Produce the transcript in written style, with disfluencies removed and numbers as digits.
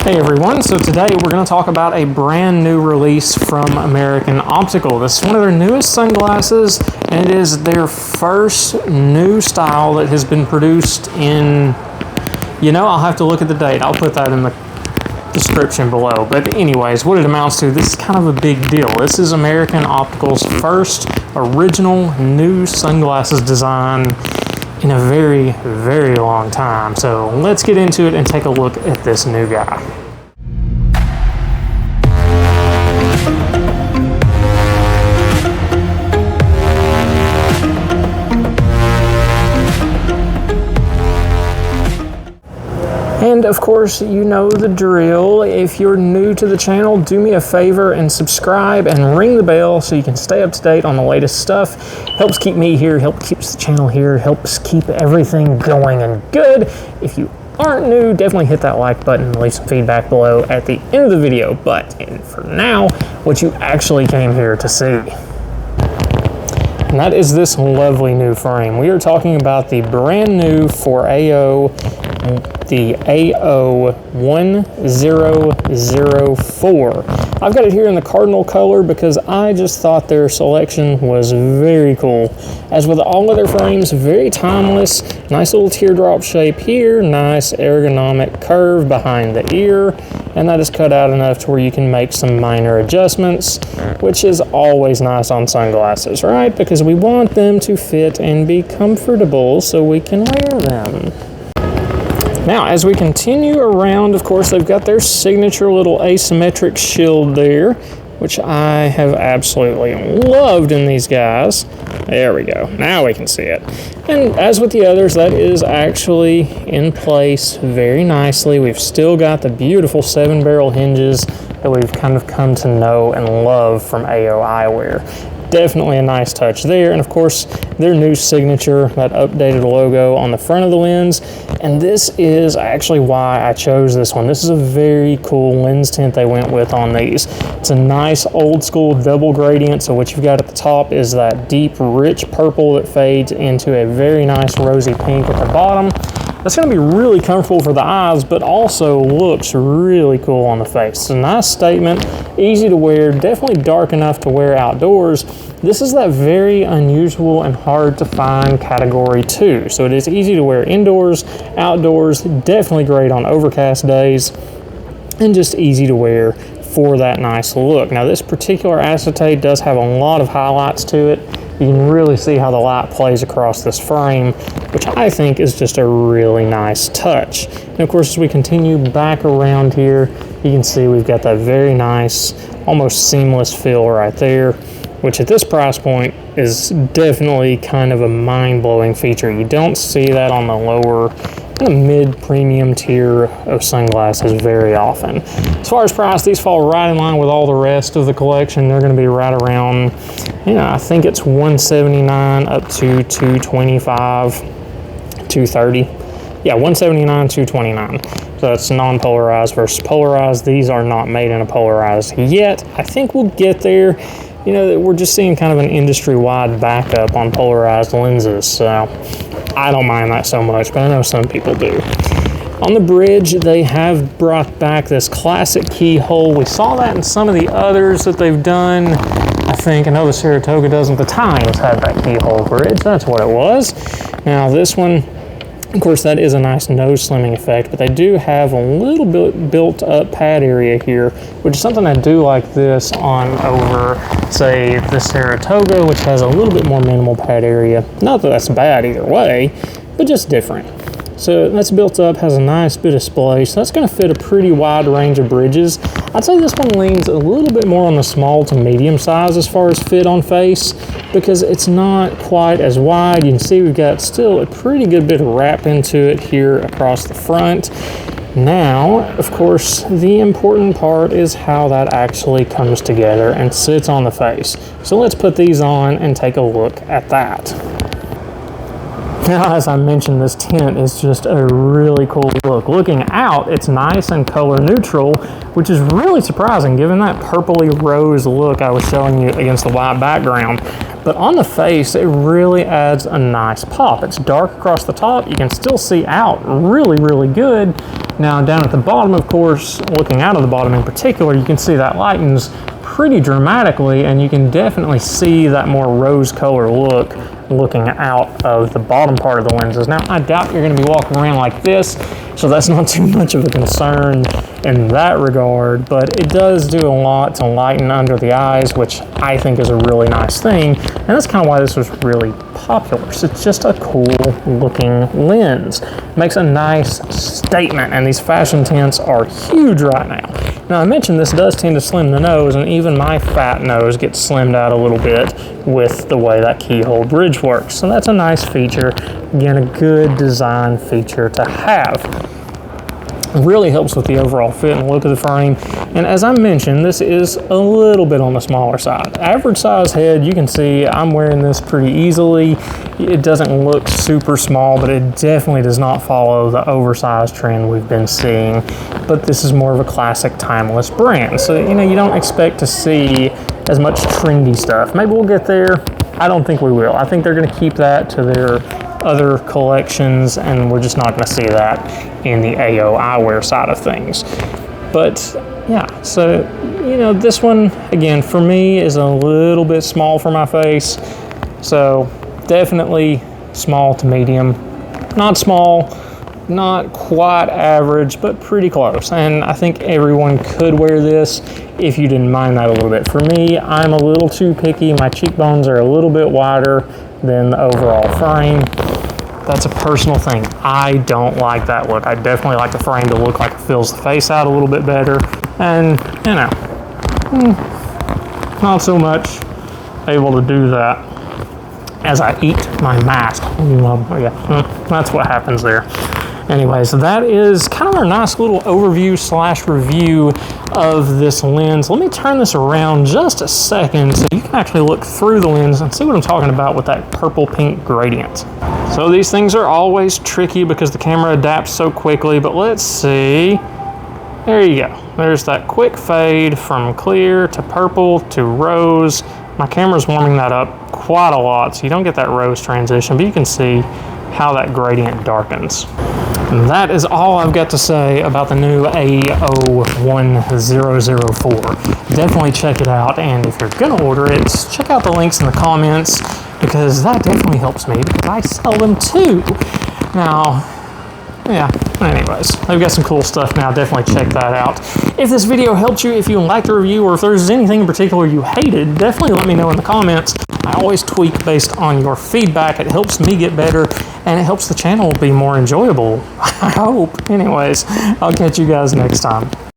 Hey everyone, so today we're going to talk about a brand new release from American Optical. This is one of their newest sunglasses, and it is their first new style that has been produced in, I'll have to look at the date. I'll put that in the description below. But anyways, what it amounts to, this is kind of a big deal. This is American Optical's first original new sunglasses design in a very, very long time. So let's get into it and take a look at this new guy. And of course, you know the drill. If you're new to the channel, do me a favor and subscribe and ring the bell so you can stay up to date on the latest stuff. Helps keep me here, keeps the channel here, helps keep everything going and good. If you aren't new, definitely hit that like button and leave some feedback below at the end of the video. But for now, what you actually came here to see. And that is this lovely new frame. We are talking about the brand new for the AO1004. I've got it here in the cardinal color because I just thought their selection was very cool. As with all of their frames, very timeless. Nice little teardrop shape here, nice ergonomic curve behind the ear, and that is cut out enough to where you can make some minor adjustments, which is always nice on sunglasses, right? Because we want them to fit and be comfortable so we can wear them. Now, as we continue around, of course, they've got their signature little asymmetric shield there, which I have absolutely loved in these guys. There we go. Now we can see it. And as with the others, that is actually in place very nicely. We've still got the beautiful 7-barrel hinges that we've kind of come to know and love from AO Eyewear. Definitely a nice touch there, and of course their new signature, that updated logo on the front of the lens. And this is actually why I chose this one. This is a very cool lens tint they went with on these. It's a nice old school double gradient, so what you've got at the top is that deep rich purple that fades into a very nice rosy pink at the bottom. That's going to be really comfortable for the eyes, but also looks really cool on the face. It's a nice statement, easy to wear, definitely dark enough to wear outdoors. This is that very unusual and hard to find category 2. So it is easy to wear indoors, outdoors, definitely great on overcast days, and just easy to wear for that nice look. Now this particular acetate does have a lot of highlights to it. You can really see how the light plays across this frame, which I think is just a really nice touch. And of course, as we continue back around here, you can see we've got that very nice, almost seamless feel right there, which at this price point is definitely kind of a mind-blowing feature. You don't see that on the lower, kind of mid-premium tier of sunglasses very often. As far as price, these fall right in line with all the rest of the collection. They're going to be right around, I think it's $179 up to $225, $230. Yeah, $179, $229. So that's non-polarized versus polarized. These are not made in a polarized yet. I think we'll get there. We're just seeing kind of an industry-wide backup on polarized lenses, so I don't mind that so much, but I know some people do. On the bridge, they have brought back this classic keyhole. We saw that in some of the others that they've done. I know the Saratoga doesn't. The Times had that keyhole bridge. That's what it was. Now this one, of course, that is a nice nose slimming effect, but they do have a little bit built up pad area here, which is something I do like this on over, say, the Saratoga, which has a little bit more minimal pad area. Not that that's bad either way, but just different. So that's built up, has a nice bit of splay, so that's going to fit a pretty wide range of bridges. I'd say this one leans a little bit more on the small to medium size as far as fit on face, because it's not quite as wide. You can see we've got still a pretty good bit of wrap into it here across the front. Now, of course, the important part is how that actually comes together and sits on the face. So let's put these on and take a look at that. Now, as I mentioned, this tint is just a really cool look. Looking out, it's nice and color neutral, which is really surprising given that purpley rose look I was showing you against the white background. But on the face, it really adds a nice pop. It's dark across the top. You can still see out really, really good. Now, down at the bottom, of course, looking out of the bottom in particular, you can see that lightens pretty dramatically, and you can definitely see that more rose color look looking out of the bottom part of the lenses. Now, I doubt you're going to be walking around like this, so that's not too much of a concern in that regard, but it does do a lot to lighten under the eyes, which I think is a really nice thing, and that's kind of why this was really popular. So it's just a cool looking lens. Makes a nice statement, and these fashion tints are huge right now. Now, I mentioned this does tend to slim the nose, and even my fat nose gets slimmed out a little bit with the way that keyhole bridge works. So that's a nice feature. Again, a good design feature to have. It really helps with the overall fit and look of the frame. And as I mentioned, this is a little bit on the smaller side. Average size head, you can see I'm wearing this pretty easily. It doesn't look super small, but it definitely does not follow the oversized trend we've been seeing. But this is more of a classic timeless brand. So, you know, you don't expect to see as much trendy stuff. Maybe we'll get there. I don't think we will. I think they're gonna keep that to their other collections, and we're just not going to see that in the AO eyewear side of things. But yeah, so you know, this one again for me is a little bit small for my face, so definitely small to medium. Not small, not quite average, but pretty close. And I think everyone could wear this if you didn't mind that a little bit. For me, I'm a little too picky. My cheekbones are a little bit wider than the overall frame. That's a personal thing. I don't like that look. I definitely like the frame to look like it fills the face out a little bit better. And, you know, not so much able to do that as I eat my mask. Yeah, that's what happens there. Anyways, that is kind of a nice little overview / review of this lens. Let me turn this around just a second so you can actually look through the lens and see what I'm talking about with that purple-pink gradient. So these things are always tricky because the camera adapts so quickly, but let's see. There you go. There's that quick fade from clear to purple to rose. My camera's warming that up quite a lot, so you don't get that rose transition, but you can see how that gradient darkens. And that is all I've got to say about the new AO1004. Definitely check it out, and if you're gonna order it, check out the links in the comments, because that definitely helps me, because I sell them too. Now, yeah, anyways, they've got some cool stuff now. Definitely check that out. If this video helped you, if you liked the review, or if there's anything in particular you hated, definitely let me know in the comments. I always tweak based on your feedback. It helps me get better, and it helps the channel be more enjoyable. I hope. Anyways, I'll catch you guys next time.